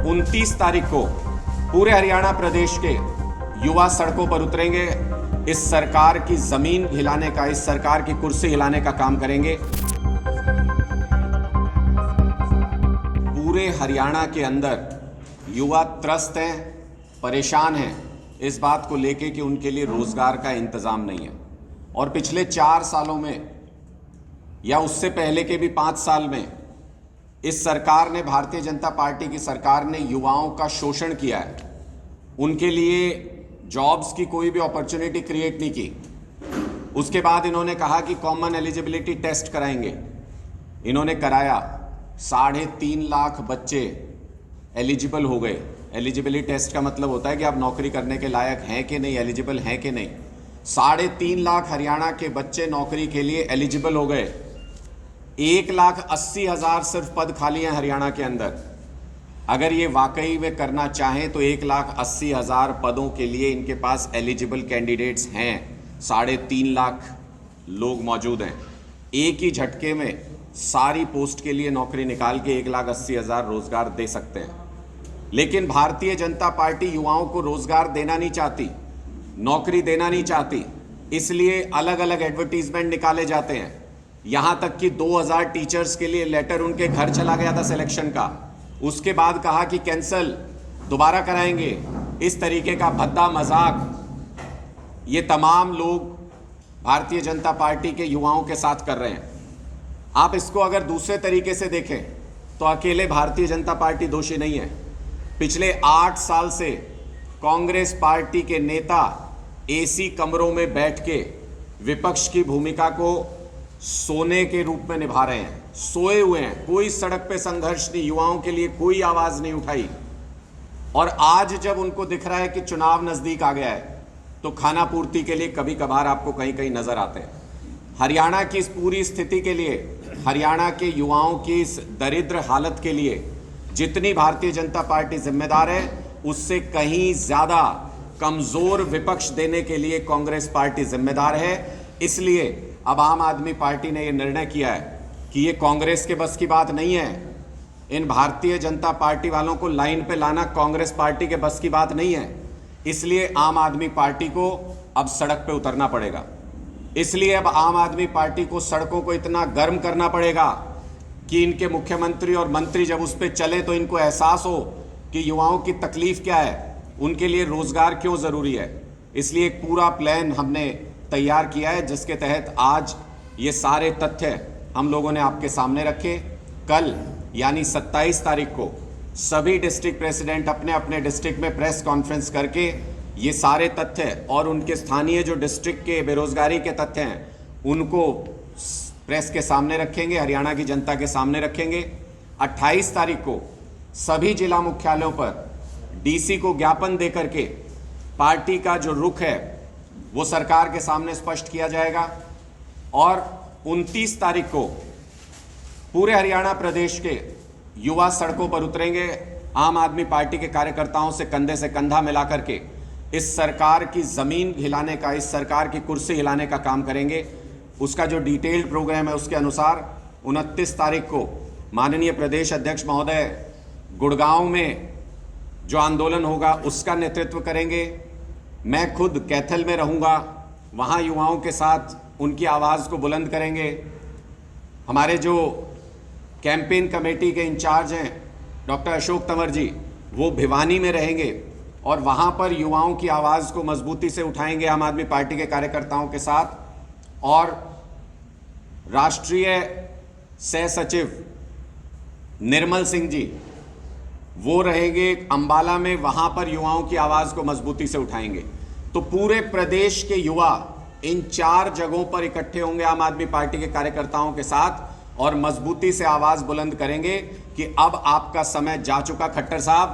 29 तारीख को पूरे हरियाणा प्रदेश के युवा सड़कों पर उतरेंगे। इस सरकार की जमीन हिलाने का, इस सरकार की कुर्सी हिलाने का काम करेंगे। पूरे हरियाणा के अंदर युवा त्रस्त हैं, परेशान हैं इस बात को लेके कि उनके लिए रोजगार का इंतजाम नहीं है। और पिछले 4 सालों में या उससे पहले के भी 5 साल में इस सरकार ने, भारतीय जनता पार्टी की सरकार ने युवाओं का शोषण किया है। उनके लिए जॉब्स की कोई भी अपॉर्चुनिटी क्रिएट नहीं की। उसके बाद इन्होंने कहा कि कॉमन एलिजिबिलिटी टेस्ट कराएंगे। इन्होंने कराया, 3.5 लाख बच्चे एलिजिबल हो गए। एलिजिबिलिटी टेस्ट का मतलब होता है कि आप नौकरी करने के लायक हैं कि नहीं, एलिजिबल हैं कि नहीं। 3.5 लाख हरियाणा के बच्चे नौकरी के लिए एलिजिबल हो गए। 1,80,000 सिर्फ पद खाली हैं हरियाणा के अंदर। अगर ये वाकई में करना चाहें तो 1,80,000 पदों के लिए इनके पास एलिजिबल कैंडिडेट्स हैं। 3.5 लाख लोग मौजूद हैं। एक ही झटके में सारी पोस्ट के लिए नौकरी निकाल के 1,80,000 रोजगार दे सकते हैं। लेकिन भारतीय जनता पार्टी युवाओं को रोजगार देना नहीं चाहती, नौकरी देना नहीं चाहती। इसलिए अलग अलग एडवर्टीजमेंट निकाले जाते हैं। यहां तक कि 2000 टीचर्स के लिए लेटर उनके घर चला गया था सिलेक्शन का। उसके बाद कहा कि कैंसिल, दोबारा कराएंगे। इस तरीके का भद्दा मजाक ये तमाम लोग भारतीय जनता पार्टी के युवाओं के साथ कर रहे हैं। आप इसको अगर दूसरे तरीके से देखें तो अकेले भारतीय जनता पार्टी दोषी नहीं है। पिछले 8 साल से कांग्रेस पार्टी के नेता एसी कमरों में बैठ के विपक्ष की भूमिका को सोने के रूप में निभा रहे हैं। सोए हुए हैं, कोई सड़क पे संघर्ष नहीं, युवाओं के लिए कोई आवाज नहीं उठाई। और आज जब उनको दिख रहा है कि चुनाव नजदीक आ गया है तो खाना पूर्ति के लिए कभी कभार आपको कहीं कहीं नजर आते हैं। हरियाणा की इस पूरी स्थिति के लिए, हरियाणा के युवाओं की इस दरिद्र हालत के लिए जितनी भारतीय जनता पार्टी जिम्मेदार है, उससे कहीं ज्यादा कमजोर विपक्ष देने के लिए कांग्रेस पार्टी जिम्मेदार है। इसलिए अब आम आदमी पार्टी ने यह निर्णय किया है कि ये कांग्रेस के बस की बात नहीं है। इन भारतीय जनता पार्टी वालों को लाइन पे लाना कांग्रेस पार्टी के बस की बात नहीं है। इसलिए आम आदमी पार्टी को अब सड़क पे उतरना पड़ेगा। इसलिए अब आम आदमी पार्टी को सड़कों को इतना गर्म करना पड़ेगा कि इनके मुख्यमंत्री और मंत्री जब उस पर चले तो इनको एहसास हो कि युवाओं की तकलीफ क्या है, उनके लिए रोजगार क्यों जरूरी है। इसलिए एक पूरा प्लान हमने तैयार किया है जिसके तहत आज ये सारे तथ्य हम लोगों ने आपके सामने रखे। कल यानी 27 तारीख को सभी डिस्ट्रिक्ट प्रेसिडेंट अपने अपने डिस्ट्रिक्ट में प्रेस कॉन्फ्रेंस करके ये सारे तथ्य और उनके स्थानीय जो डिस्ट्रिक्ट के बेरोजगारी के तथ्य हैं उनको प्रेस के सामने रखेंगे, हरियाणा की जनता के सामने रखेंगे। 28 तारीख को सभी जिला मुख्यालयों पर डीसी को ज्ञापन देकर के पार्टी का जो रुख है वो सरकार के सामने स्पष्ट किया जाएगा। और 29 तारीख को पूरे हरियाणा प्रदेश के युवा सड़कों पर उतरेंगे। आम आदमी पार्टी के कार्यकर्ताओं से कंधे से कंधा मिलाकर के इस सरकार की जमीन हिलाने का, इस सरकार की कुर्सी हिलाने का काम करेंगे। उसका जो डिटेल्ड प्रोग्राम है उसके अनुसार 29 तारीख को माननीय प्रदेश अध्यक्ष महोदय गुड़गांव में जो आंदोलन होगा उसका नेतृत्व करेंगे। मैं खुद कैथल में रहूँगा, वहाँ युवाओं के साथ उनकी आवाज़ को बुलंद करेंगे। हमारे जो कैंपेन कमेटी के इंचार्ज हैं डॉक्टर अशोक तंवर जी, वो भिवानी में रहेंगे और वहाँ पर युवाओं की आवाज़ को मजबूती से उठाएंगे आम आदमी पार्टी के कार्यकर्ताओं के साथ। और राष्ट्रीय सह सचिव निर्मल सिंह जी वो रहेंगे अंबाला में, वहां पर युवाओं की आवाज को मजबूती से उठाएंगे। तो पूरे प्रदेश के युवा इन 4 जगहों पर इकट्ठे होंगे आम आदमी पार्टी के कार्यकर्ताओं के साथ और मजबूती से आवाज बुलंद करेंगे कि अब आपका समय जा चुका। खट्टर साहब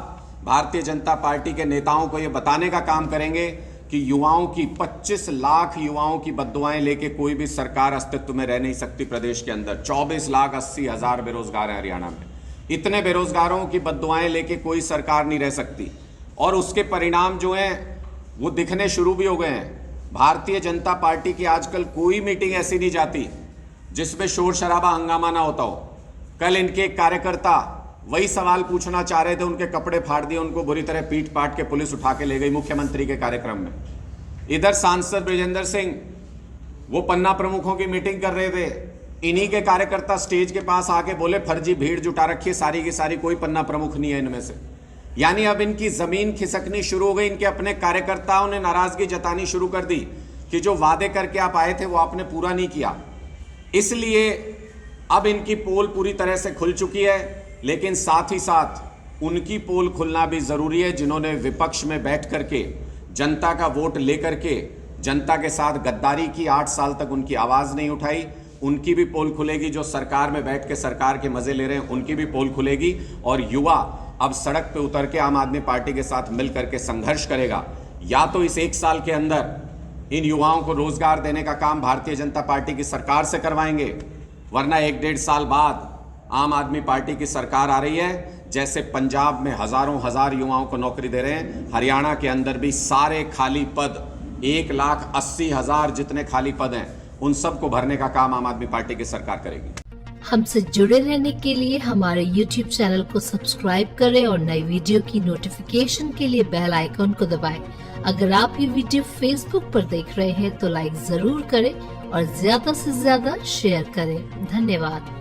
भारतीय जनता पार्टी के नेताओं को यह बताने का काम करेंगे कि युवाओं की 25 लाख युवाओं की बद्दुआएं लेके कोई भी सरकार अस्तित्व में रह नहीं सकती। प्रदेश के अंदर 24,80,000 बेरोजगार हैं हरियाणा में। इतने बेरोजगारों की बद्दुआएं लेके कोई सरकार नहीं रह सकती। और उसके परिणाम जो हैं वो दिखने शुरू भी हो गए हैं। भारतीय जनता पार्टी की आजकल कोई मीटिंग ऐसी नहीं जाती जिसमें शोर शराबा हंगामा ना होता हो। कल इनके एक कार्यकर्ता वही सवाल पूछना चाह रहे थे, उनके कपड़े फाड़ दिए, उनको बुरी तरह पीट पाट के पुलिस उठा के ले गई मुख्यमंत्री के कार्यक्रम में। इधर सांसद ब्रिजेंद्र सिंह वो पन्ना प्रमुखों की मीटिंग कर रहे थे, इन्हीं के कार्यकर्ता स्टेज के पास आके बोले फर्जी भीड़ जुटा रखी है सारी की सारी, कोई पन्ना प्रमुख नहीं है इनमें से। यानी अब इनकी जमीन खिसकनी शुरू हो गई, इनके अपने कार्यकर्ताओं ने नाराजगी जतानी शुरू कर दी कि जो वादे करके आप आए थे वो आपने पूरा नहीं किया। इसलिए अब इनकी पोल पूरी तरह से खुल चुकी है, लेकिन साथ ही साथ उनकी पोल खुलना भी जरूरी है जिन्होंने विपक्ष में बैठ करके जनता का वोट लेकर के जनता के साथ गद्दारी की, 8 साल तक उनकी आवाज नहीं उठाई, उनकी भी पोल खुलेगी। जो सरकार में बैठ के सरकार के मजे ले रहे हैं उनकी भी पोल खुलेगी, और युवा अब सड़क पे उतर के आम आदमी पार्टी के साथ मिल करके संघर्ष करेगा। या तो इस 1 साल के अंदर इन युवाओं को रोजगार देने का काम भारतीय जनता पार्टी की सरकार से करवाएंगे, वरना 1-1.5 साल बाद आम आदमी पार्टी की सरकार आ रही है। जैसे पंजाब में हजारों हजार युवाओं को नौकरी दे रहे हैं, हरियाणा के अंदर भी सारे खाली पद 1,80,000 जितने खाली पद हैं उन सबको भरने का काम आम आदमी पार्टी की सरकार करेगी। हमसे जुड़े रहने के लिए हमारे YouTube चैनल को सब्सक्राइब करें और नई वीडियो की नोटिफिकेशन के लिए बेल आइकॉन को दबाएं। अगर आप ये वीडियो Facebook पर देख रहे हैं तो लाइक जरूर करें और ज्यादा से ज्यादा शेयर करें। धन्यवाद।